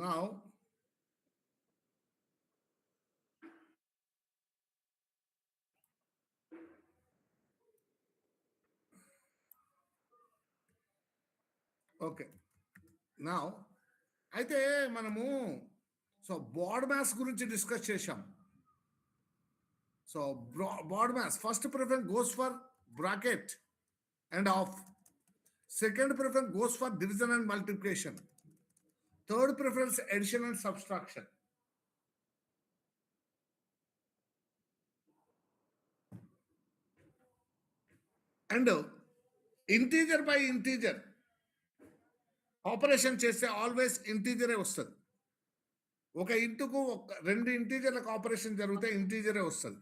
Now, okay. Now అయితే మనము BODMAS గురించి డిస్కస్ చేశాం. So BODMAS first preference goes for bracket and of. Second preference goes for division and multiplication. Third preference addition and subtraction. And integer by integer operation చేస్తే always ఇంటీజరే వస్తుంది. ఒక ఇంటుకు రెండు ఇంటీజర్లకు operation జరిగితే ఇంటీజరే వస్తుంది.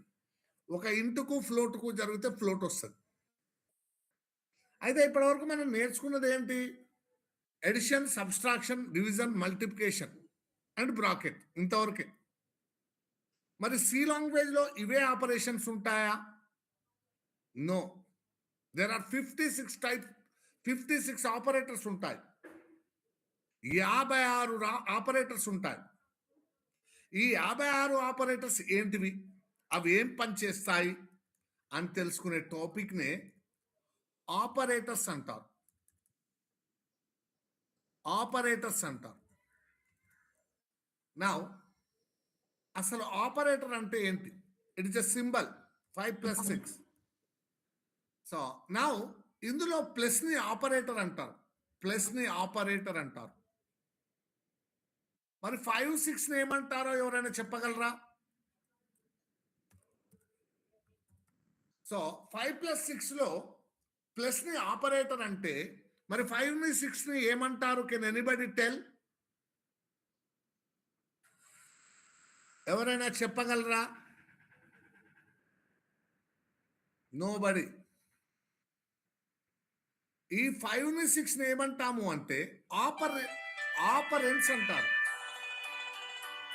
ఒక ఇంటుకు ఫ్లోట్కు జరిగితే ఫ్లోట్ వస్తుంది. అయితే ఇప్పటివరకు మనం నేర్చుకున్నది ఏంటి? Addition, subtraction, division, multiplication and bracket, ఇంతవరకే. మరి సి లాంగ్వేజ్లో ఇవే ఆపరేషన్స్ ఉంటాయా? No. There are 56 types, 56 operators ఉంటాయి. 56 ఆపరేటర్స్ ఉంటాయి. ఈ 56 ఆపరేటర్స్ ఏంటివి, అవి ఏం పనిచేస్తాయి అని తెలుసుకునే టాపిక్నే ఆపరేటర్స్ అంటారు. ఆపరేటర్స్ అంటారు. నౌ అసలు ఆపరేటర్ అంటే ఏంటి? It is a symbol 5 + 6. So now ఇందులో ప్లస్ని ఆపరేటర్ అంటారు. ప్లస్ని ఆపరేటర్ అంటారు. మరి 5, 6ని ఏమంటారో ఎవరైనా చెప్పగలరా? సో 5 + 6లో ప్లస్ని ఆపరేటర్ అంటే మరి 5ని 6ని ఏమంటారు? Can anybody tell? ఎవరైనా చెప్పగలరా? నోబడి. ఈ 5ని 6ని ఏమంటాము అంటే ఆపరెంట్స్ అంటారు.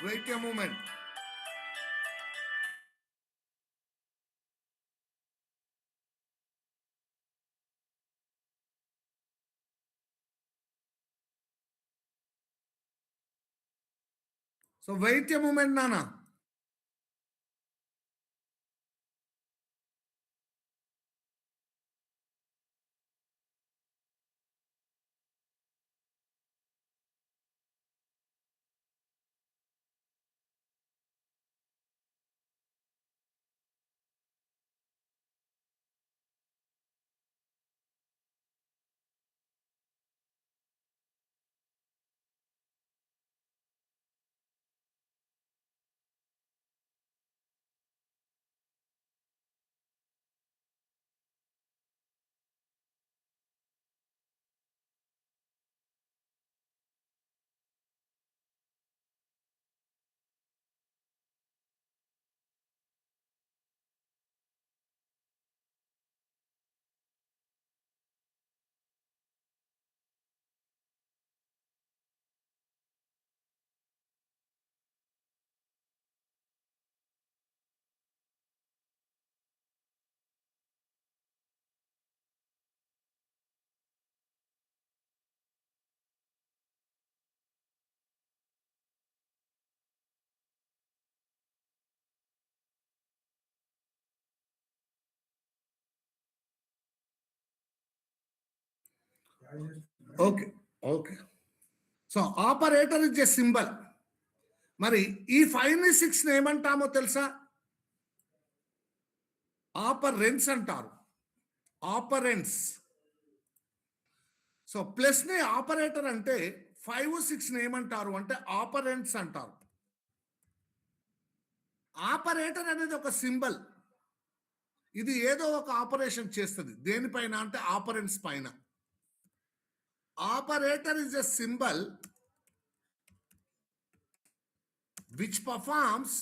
Wait a moment. So wait a moment నానా. Okay okay. So operator is a symbol. మరి ఈ 5ని 6ని ఏమంటామో తెలుసా? ఆపరెంట్స్ అంటారు. ఆపరెంట్స్. సో ప్లస్ని ఆపరేటర్ అంటే 5, 6ని ఏమంటారు అంటే ఆపరెంట్స్ అంటారు. ఆపరేటర్ అనేది ఒక సింబల్. ఇది ఏదో ఒక ఆపరేషన్ చేస్తుంది. దేనిపైన అంటే ఆపరెంట్స్ పైన. Operator is a symbol which performs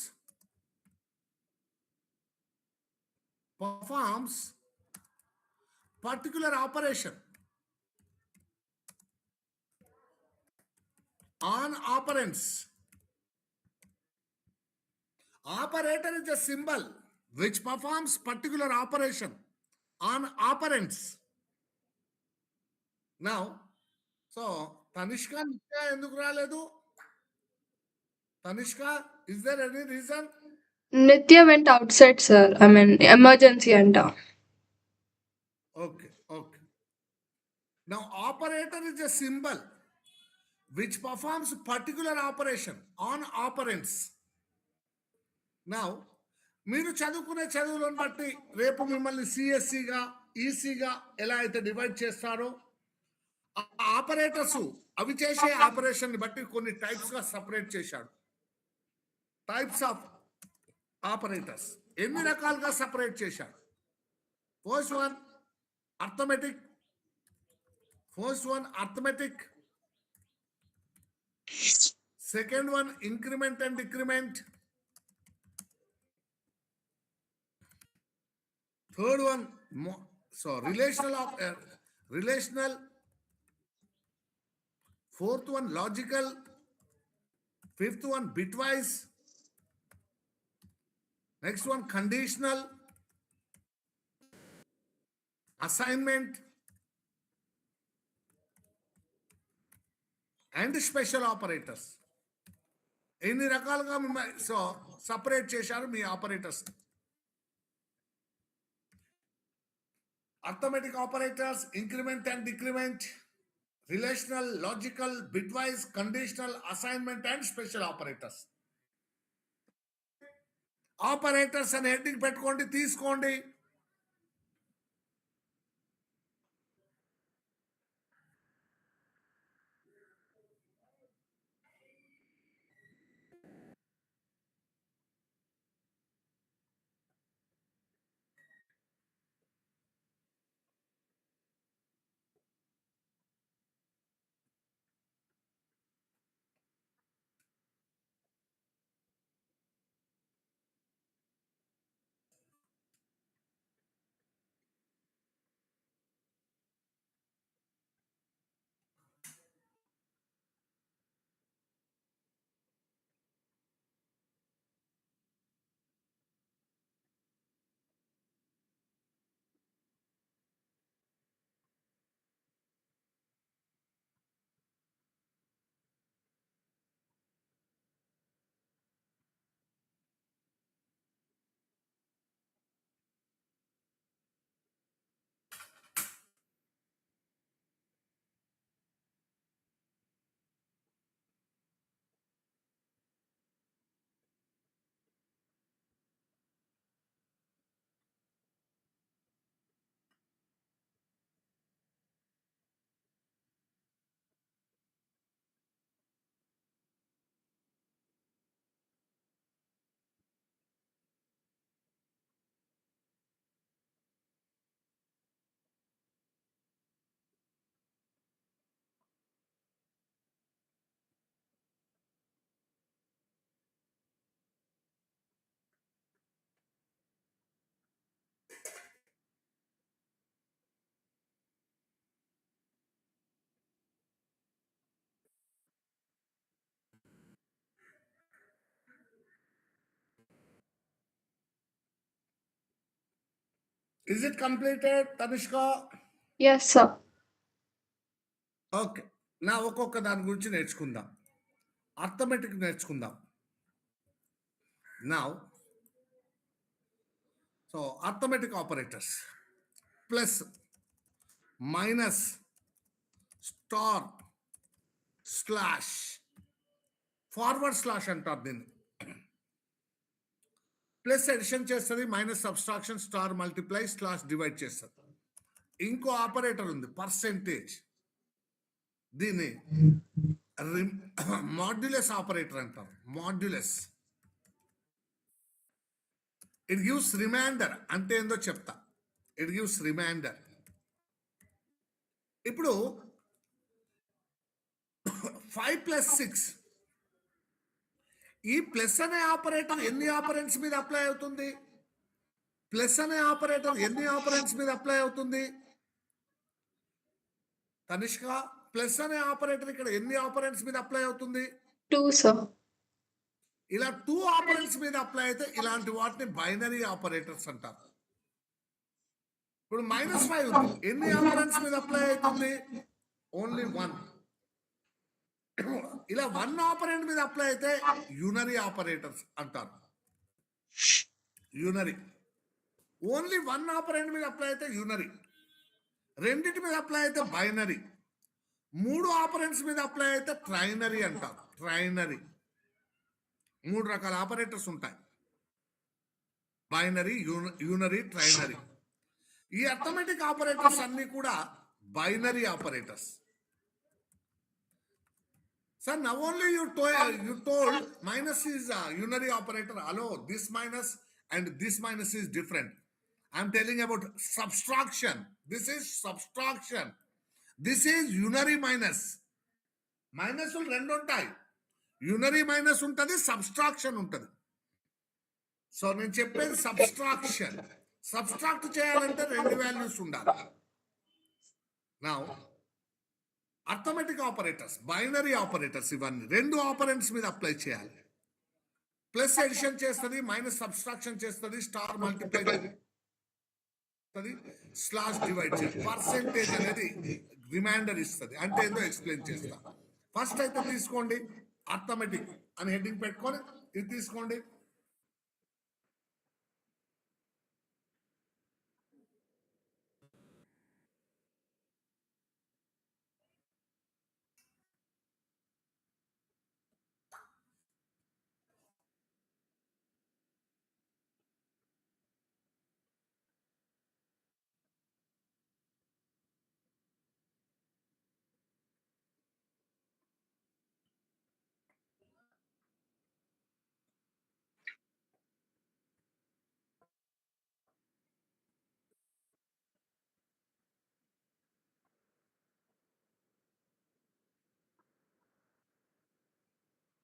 particular operation on operands. Operator is a symbol which performs particular operation on operands. Now, so Tanishka నిత్య ఎందుకు రాలేదు? Tanishka, is there any reason? Nitya went outside, sir. I mean, emergency enter. Okay, okay. Now, operator is a symbol which performs particular operation on operands. Now, మీరు చదువుకునే చదువులను బట్టి రేపు మిమ్మల్ని సిఎస్సిగా ఈసీగా ఎలా అయితే డివైడ్ చేస్తారో ఆ ఆపరేటర్స్ అవి చేసే ఆపరేషన్ బట్టి కొన్ని టైప్స్ గా సపరేట్ చేశాడు. టైప్స్ ఆఫ్ ఆపరేటర్స్ ఎన్ని రకాలుగా సపరేట్ చేశాడు? First one arithmetic. Second one, increment and decrement. Third one, relational. Fourth one, logical. Fifth one, bitwise. Next one, conditional. Assignment. And special operators. ఎన్ని రకాలుగా separate చేశారు మీ operators? Arithmetic operators, increment and decrement, relational, logical, bitwise, conditional, assignment and special operators. Operators అని heading పెట్టుకోండి, తీసుకోండి. Is it completed, Tanishka? Yes, sir. Okay. నా ఒక్కొక్క దాని గురించి నేర్చుకుందాం. అర్థమెటిక్ నేర్చుకుందాం. Now, so arithmetic operators, plus, minus, star, slash, forward slash అంటారు దీన్ని. ప్లస్ ఎడిషన్ చేస్తుంది, minus subtraction, star multiply, slash divide చేస్తుంది. ఇంకో ఆపరేటర్ ఉంది పర్సెంటేజ్. దీన్ని మాడ్యులస్ ఆపరేటర్ అంటారు. మాడ్యులస్. It gives remainder. అంటే ఏందో చెప్తా. It gives remainder. ఇప్పుడు 5 + 6, ఈ ప్లస్ అనే ఆపరేటర్ ఎన్ని ఆపరెంట్స్ మీద అప్లై అవుతుంది? ప్లస్ అనే ఆపరేటర్ ఎన్ని ఆపరెంట్స్ మీద అప్లై అవుతుంది? తనిష్క, ప్లస్ అనే ఆపరేటర్ ఇక్కడ ఎన్ని ఆపరెంట్స్ మీద అప్లై అవుతుంది? 2, sir. ఇలా 2 ఆపరెంట్స్ మీద అప్లై అయితే ఇలాంటి వాటిని బైనరీ ఆపరేటర్స్ అంటారు. ఇప్పుడు -5 ఉంది, ఎన్ని ఆపరెంట్స్ మీద అప్లై అవుతుంది? ఓన్లీ 1. ఇలా వన్ ఆపరెంట్ మీద అప్లై అయితే యూనరీ ఆపరేటర్స్ అంటారు. యూనరీ. ఓన్లీ వన్ ఆపరెంట్ మీద అప్లై అయితే యూనరీ. రెండింటి మీద అప్లై అయితే బైనరీ. 3 ఆపరెంట్స్ మీద అప్లై అయితే ట్రైనరీ అంటారు. ట్రైనరీ. 3 రకాల ఆపరేటర్స్ ఉంటాయి: బైనరీ, యూనరీ, ట్రైనరీ. ఈ అర్థమెటిక్ ఆపరేటర్స్ అన్ని కూడా binary operators. Sir, now only you told minus is a unary operator. Hello, this minus and this minus is different. I'm telling about subtraction. This is subtraction. This is unary minus. Minus will రెండు ఉంటాయి. Unary minus ఉంటుంది, subtraction ఉంటుంది. So నేను చెప్పేది subtraction. Subtract చేయాలంటే రెండు values ఉండాలి. Now, arithmetic operators, binary operators, ఇవన్నీ 2 ఆపరెంట్స్ మీద అప్లై చేయాలి. ప్లస్ ఎడిషన్ చేస్తుంది, మైనస్ సబ్స్ట్రాక్షన్ చేస్తుంది, స్టార్ మల్టిప్లై చేస్తుంది, స్లాష్ డివైడ్ చేస్తుంది. పర్సెంటేజ్ అనేది రిమైండర్ ఇస్తుంది. అంటే ఏందో ఎక్స్ప్లెయిన్ చేస్తా. ఫస్ట్ అయితే తీసుకోండి, అర్థమెటిక్ అని హెడ్డింగ్ పెట్టుకొని ఇది తీసుకోండి.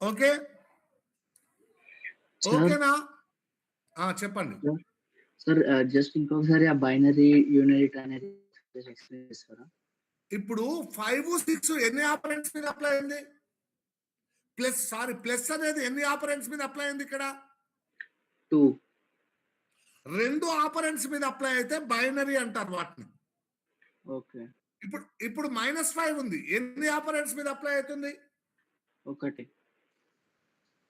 ఓకే, ఓకేనా? చెప్పండి సార్. జస్ట్ ఇంకొకసారి ఆ బైనరీ యూనిట్ అనేది ఎక్స్ప్లెయిన్ చేస్తారా? ఇప్పుడు 5, 6 ఎన్ని ఆపరెంట్స్ మీద అప్లై అయింది? ప్లస్ అనేది ఎన్ని ఆపరెంట్స్ మీద అప్లై అయింది? ఇక్కడ 2 ఆపరెంట్స్ మీద అప్లై అయితే బైనరీ అంటారు వాటిని. ఓకే. ఇప్పుడు -5 ఉంది, ఎన్ని ఆపరెంట్స్ మీద అప్లై అవుతుంది? 1.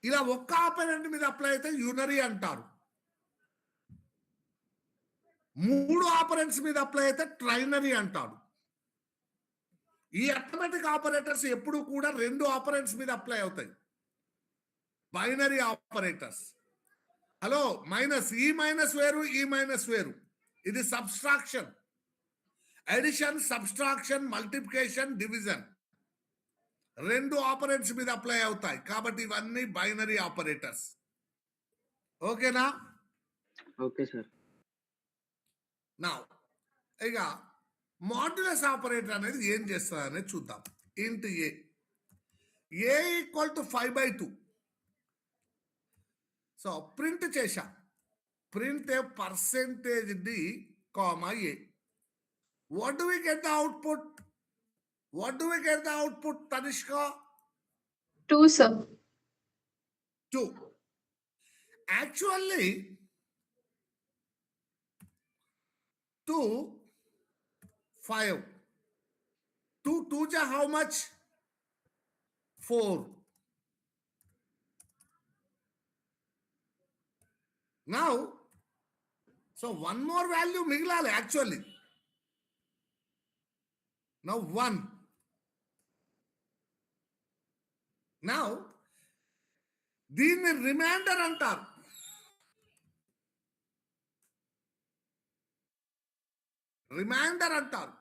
ఇలా ఒక్క ఆపరెంట్ మీద అప్లై అయితే యూనరీ అంటారు. 3 ఆపరెంట్స్ మీద అప్లై అయితే ట్రైనరీ అంటారు. ఈ అర్థమెటిక్ ఆపరేటర్స్ ఎప్పుడు కూడా 2 ఆపరెంట్స్ మీద అప్లై అవుతాయి, బైనరీ ఆపరేటర్స్. హలో, మైనస్, ఈ మైనస్ వేరు, ఈ మైనస్ వేరు. ఇది subtraction. Addition, subtraction, multiplication, division 2 operands మీద అప్లై అవుతాయి. కాబట్టి ఇవన్నీ బైనరీ ఆపరేటర్స్. ఓకేనా? Okay sir. నా ఇక మాడ్యులస్ ఆపరేటర్ అనేది ఏం చేస్తుంది అనేది చూద్దాం. Int A equal to 5/2. So print చేశా. Print A percentage D comma A. What do we get the output? What do we get the output, Tanishka? 2, sir. 2. Actually, 2, 5. 2 2s are how much? 4. Now, so one more value migilali actually. Now 1. Now, దీన్ని reminder అంటారు. Reminder అంటారు.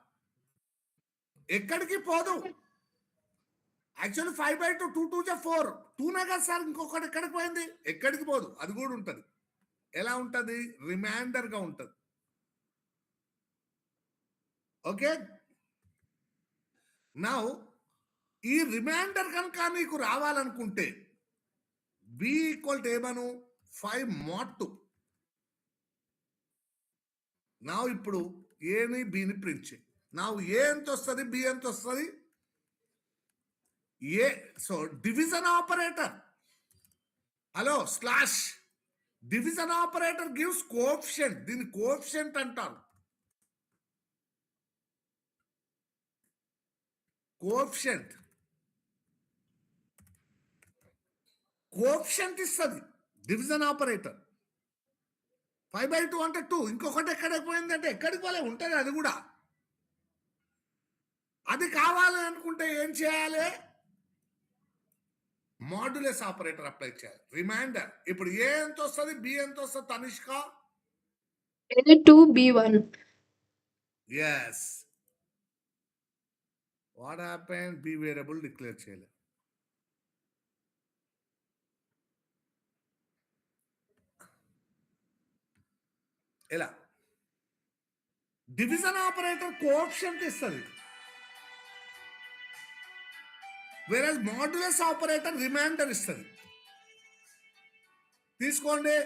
ఎక్కడికి పోదు. Actually 5/2, 2 2s are 4. 2నే కదా sir, ఇంకొకటి ఎక్కడికి పోయింది? ఎక్కడికి పోదు, అది కూడా ఉంటుంది. ఎలా ఉంటుంది? రిమైండర్ గా ఉంటుంది. ఓకే. నౌ ఈ రిమైండర్ కనుక నీకు రావాలనుకుంటే బి ఈక్వల్ టు ఏమను 5 mod 2. నా ఇప్పుడు ఏని బిని ప్రింట్ చేయి. నా ఏ ఎంత వస్తుంది, బి ఎంత వస్తుంది? A. So division operator. Hello, slash division operator gives coefficient. దీన్ని కోఎఫిషియంట్ అంటారు. కోఎఫిషియంట్. కోఎఫిషియంట్ ఇస్తుంది డివిజన్ ఆపరేటర్. 5/2 అంటే 2, ఇంకొకటి ఎక్కడికి పోయింది అంటే ఎక్కడికి పోలే, ఉంటుంది అది కూడా. అది కావాలి అనుకుంటే ఏం చేయాలి? మాడ్యులస్ ఆపరేటర్ అప్లై చేయాలి. రిమైండర్, ఇప్పుడు ఏ ఎంత వస్తుంది, బి ఎంత వస్తుంది Tanishka? A2 B1. Yes. What happen? B variable declare చేయలేదు. ఎలా? డివిజన్ ఆపరేటర్ కోఎఫిషియంట్ ఇస్తుంది, వేరే మాడ్యులస్ ఆపరేటర్ రిమైండర్ ఇస్తుంది. తీసుకోండి.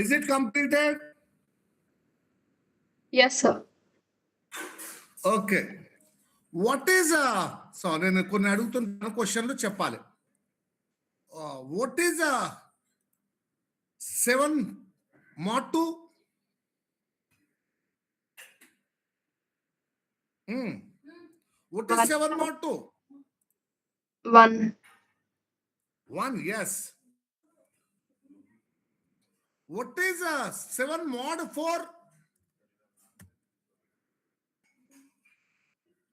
Is it completed? Yes, sir. Okay. What is so నేను కొన్ని అడుగుతున్న క్వశ్చన్లు చెప్పాలి. What is 7 mod 2? What is 7 mod 2? 1. 1, yes. What is 7 mod 4?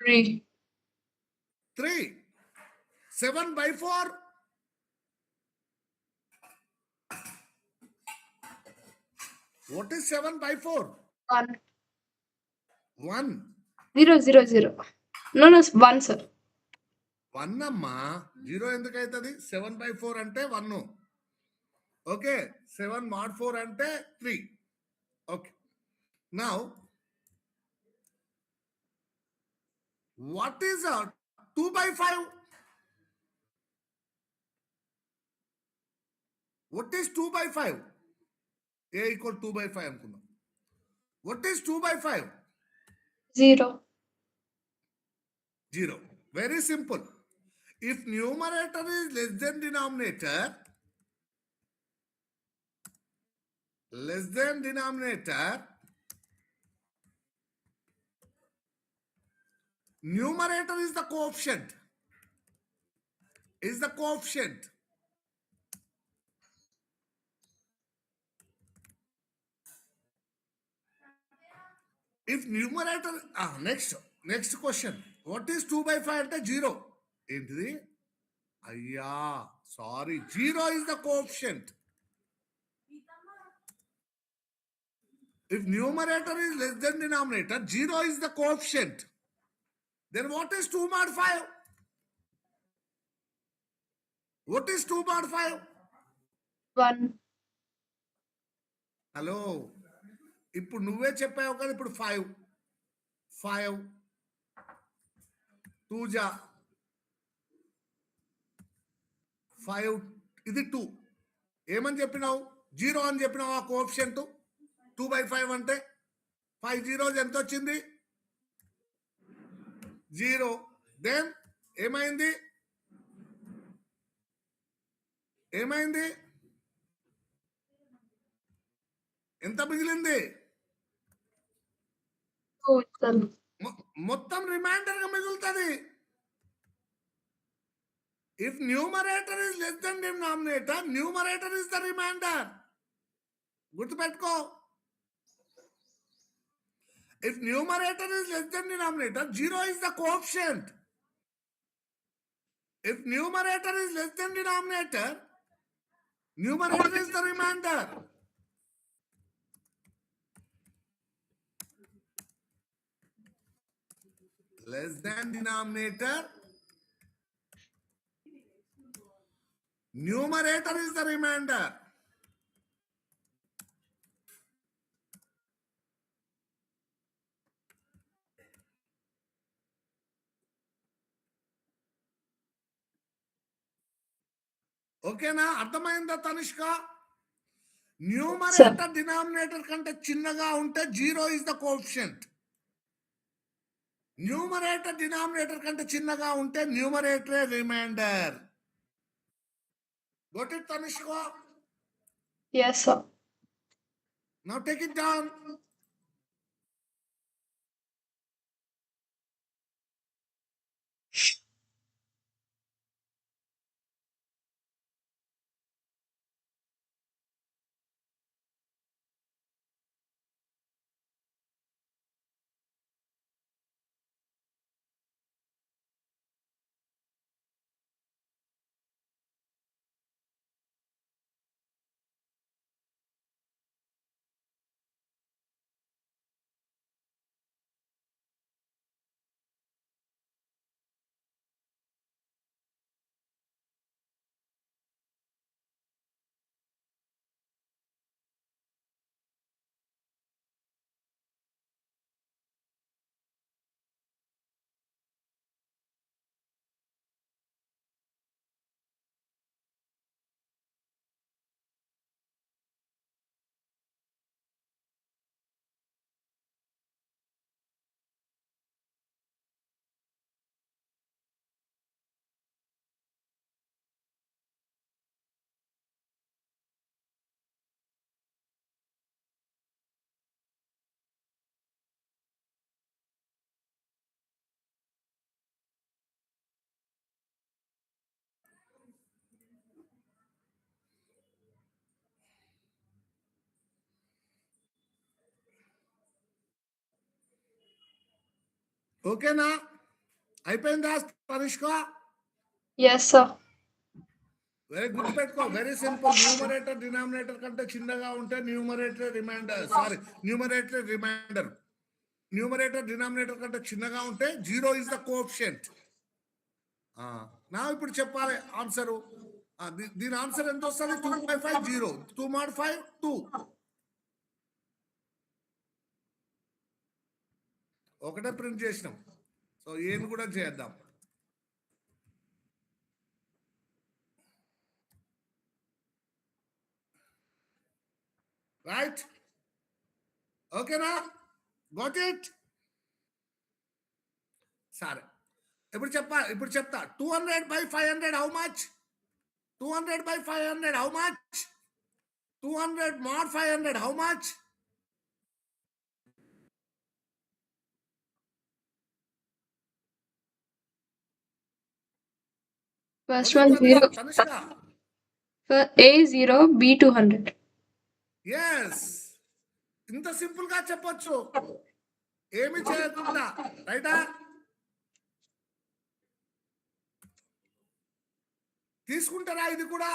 3. 3. 7/4? What is 7/4? 1. 1. 0, 0, 0. No, 1, sir. 1 అమ్మా, 0 ఎందుకు అవుతుంది? 7/4 అంటే 1. ఓకే, 7 mod 4 అంటే 3. Okay. Now what is 2/5? What is 2/5? A equal 2/5 అనుకుందాం. What is 2/5? 0. 0. Very simple. If numerator is less than denominator, numerator is the coefficient. If numerator, next question. What is 2 by 5 అంటే 0? ఏంటిది? అయ్యా, sorry, 0 is the coefficient. If numerator is less than denominator, 0 is the coefficient. Then what is 2 mod 5? What is 2 mod 5? 1. Hello, ఇప్పుడు నువ్వే చెప్పావు కదా, ఇప్పుడు 5 2 జా 5, ఇది 2. ఏమని చెప్పినావు? 0 అని చెప్పినావు. ఆ కోఎఫిషియంట్ 2 by 5 అంటే 5 zeros ఎంత వచ్చింది? 0. దెన్ ఏమైంది? ఎంత మిగిలింది? 2. మొత్తం రిమైండర్ గా మిగులుతుంది. If numerator is less than denominator, numerator is the remainder. గుర్తుపెట్టుకో. If numerator is less than denominator, 0 is the coefficient. If numerator is less than denominator, numerator is the remainder. Less than denominator, numerator is the remainder. ఓకేనా? అర్థమైందా Tanishq? Numerator denominator కంటే చిన్నగా ఉంటే 0 is the coefficient. Numerator denominator కంటే చిన్నగా ఉంటే న్యూమరేటరే reminder. Got it, Tanishka? Yes, sir. Now take it down. ఓకేనా? అయిపోయిందా తనిష్క? Yes, sir. వెరీ గుర్తుపెట్టుకో. Very simple. న్యూమరేటర్ డినామినేటర్ కంటే చిన్నగా ఉంటే numerator remainder. Sorry, numerator remainder. Numerator denominator కంటే చిన్నగా ఉంటే 0 is the coefficient. నా ఇప్పుడు చెప్పాలి ఆన్సరు. దీని ఆన్సర్ ఎంత వస్తుంది? 2 by 5 0. 2 mod 5 2. ఒకటే ప్రింట్ చేసినాం. సో ఏమి కూడా చేద్దాం. రైట్? ఓకేనా? Got it? సరే, ఇప్పుడు చెప్తా 200 by 500 how much? 200 by 500 how much? 200 mod 500 how much? First one zero. Tanishka. A 0, B 200. Yes, ఇంత సింపుల్ గా చెప్పొచ్చు, ఏమి చేయకుండా. రైటా? తీసుకుంటారా ఇది కూడా?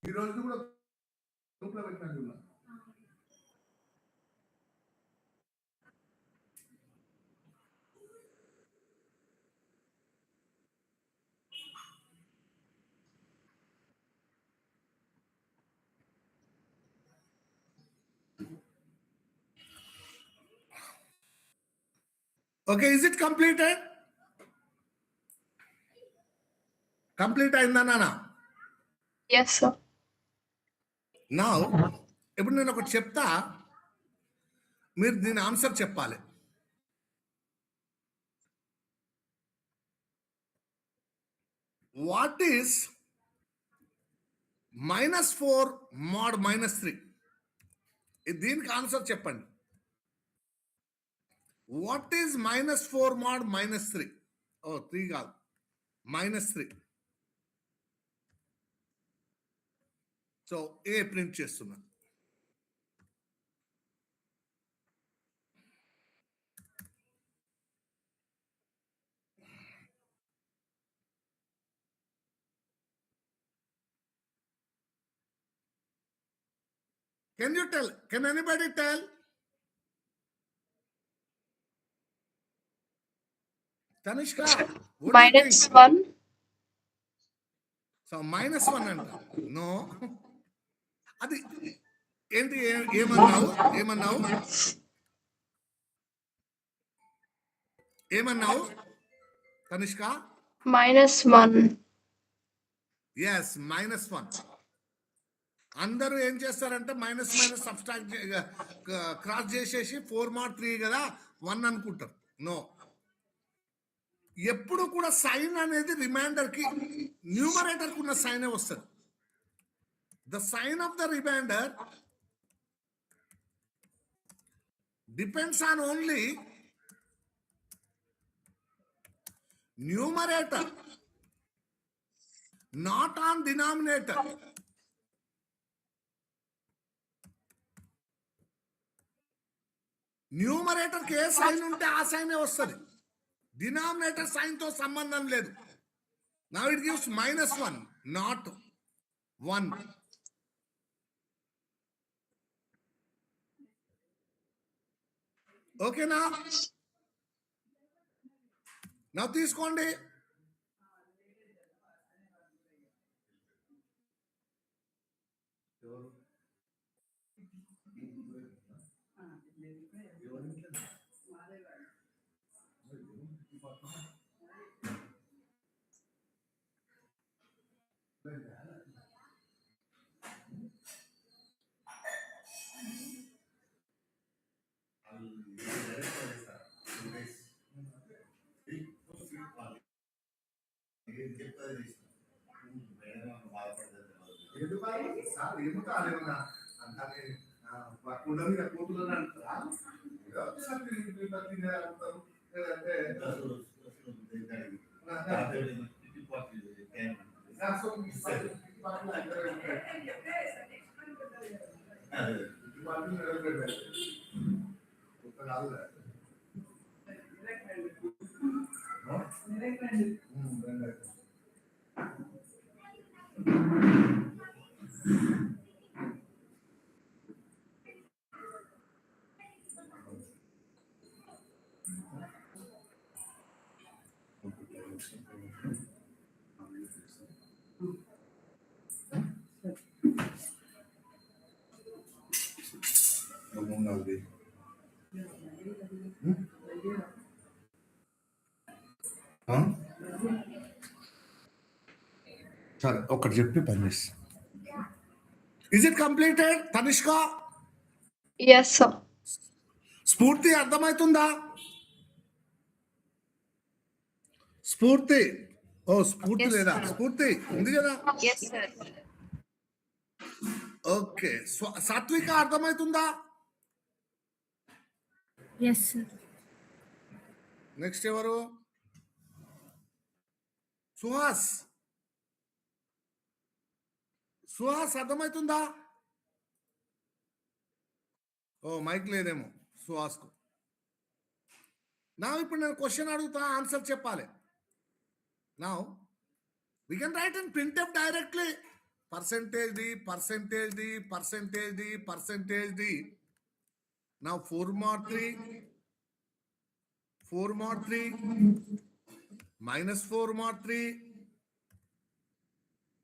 ఈ రోజు కూడా గ్రూప్లో పెట్టినాను చూడ. Okay, is it completed? Complete అయిందా నాన్న? Yes, sir. నా ఇప్పుడు నేను ఒకటి చెప్తా, మీరు దీని ఆన్సర్ చెప్పాలి. What is -4 mod -3? దీనికి ఆన్సర్ చెప్పండి. What is -4 mod -3? ఓ 3 కాదు, -3. సో ఏ ప్రింట్ చేస్తున్నా. Can you tell? Can anybody tell? Tanishka, what do you think? -1. So -1 అంట. నో, అది ఏంటి? ఏమన్నావు తనిష్క? -1. ఎస్, -1. అందరూ ఏం చేస్తారంటే మైనస్ సబ్స్ట్రాక్ట్ క్రాస్ చేసేసి 4 mod 3 కదా 1 అనుకుంటారు. నో, ఎప్పుడు కూడా సైన్ అనేది రిమైండర్ కి న్యూమరేటర్ కు ఉన్న సైనే వస్తుంది. The sign of the remainder depends on only numerator, not on denominator. Numerator కి ఏ సైన్ ఉంటే ఆ సైనే వస్తుంది, డినామినేటర్ సైన్ తో సంబంధం లేదు. Now it gives -1, not 1. ఓకేనా? నా తీసుకోండి. ఎందుకు సార్ ఏమిటో అదేమన్నా అంటే కుండ మీద కూతురు అంటారా సరే ఒకటి చెప్పి పని చేస్తా. Is it completed Tanishq? Yes, sir. స్ఫూర్తి అర్థమవుతుందా? స్ఫూర్తి స్ఫూర్తి Yes, లేదా? sir. స్ఫూర్తి ఉంది కదా? Yes, sir. ఓకే. సాత్విక అర్థమవుతుందా? Yes, sir. నెక్స్ట్ ఎవరు? సుహాస్. సుహాస్ అర్థమవుతుందా? మైక్ లేదేమో సుహాస్కు. నా ఇప్పుడు నేను క్వశ్చన్ అడుగుతా, ఆన్సర్ చెప్పాలి. నా we can write in printf directly. Percentage D, percentage D, percentage D, percentage D. Now 4 mod 3, 4 mod 3, minus 4 mod 3,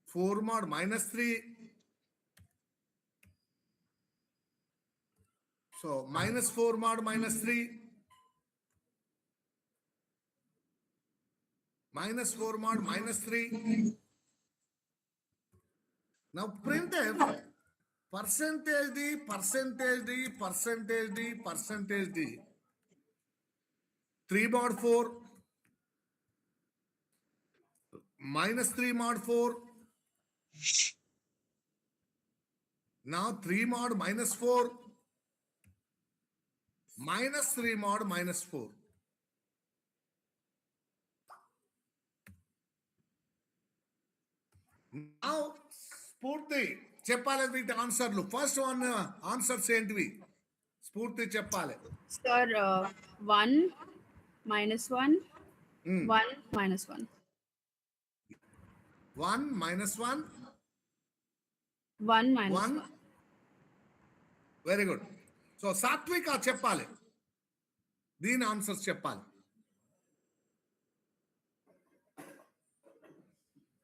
4 mod minus 3. So minus 4 mod minus 3. Minus 4 mod minus 3. Now printf percentage D, percentage D, percentage D, percentage D. 3 mod 4 minus 3 mod 4. Now 3 mod minus 4 minus 3 mod minus 4. Now స్ఫూర్తి చెప్పాలి వీటి ఆన్సర్లు. First one answers ఏంటివి? స్ఫూర్తి చెప్పాలి. Sir, 1 minus 1, 1 minus 1. 1 minus 1, 1 minus 1. 1. Very good. So సాత్విక చెప్పాలి, దీని ఆన్సర్స్ చెప్పాలి.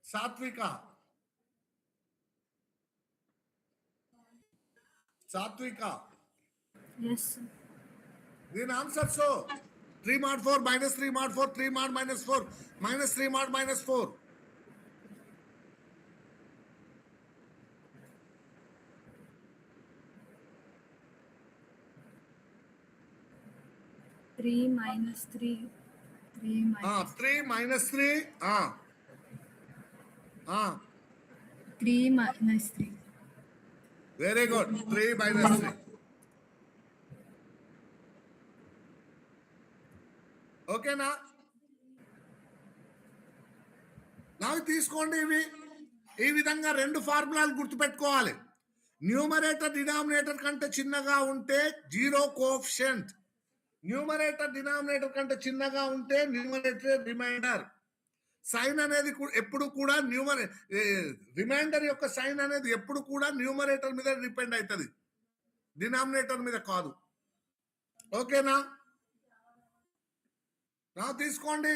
సాత్విక Yes, sir. దీని answers 3 mod 4 minus 3 mod 4 3 mod minus 4 minus 3 mod minus 4. Three minus 3. 3 minus 3 minus 3. 3 minus 3. Very good. 3 minus 3. ఓకేనా? నాకు తీసుకోండి ఇవి. ఈ విధంగా 2 ఫార్ములాలు గుర్తుపెట్టుకోవాలి. న్యూమరేటర్ డినామినేటర్ కంటే చిన్నగా ఉంటే జీరో కోఎఫిషియంట్. న్యూమరేటర్ డినామినేటర్ కంటే చిన్నగా ఉంటే న్యూమరేటర్ రిమైండర్. సైన్ అనేది ఎప్పుడు కూడా రిమైండర్ యొక్క సైన్ అనేది ఎప్పుడు కూడా న్యూమరేటర్ మీద డిపెండ్ అవుతుంది, డినామినేటర్ మీద కాదు. ఓకేనా? తీసుకోండి.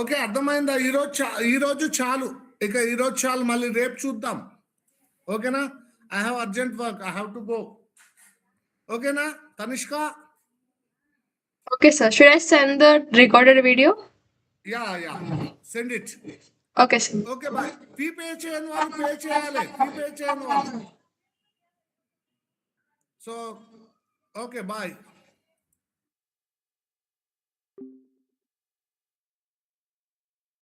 ఓకే, అర్థమైందా? ఈరోజు చాలు, ఇక ఈరోజు చాలు, మళ్ళీ రేపు చూద్దాం. ఓకేనా? I have urgent work, I have to go. ఓకేనా తనిష్క? Okay, sir. Should I send the recorded video? Yeah send it. Okay, sir. Okay bye. Fee pay చేయని వాళ్ళు పే చేయాలి, ఫీ పే చేయని వాళ్ళు. So okay bye.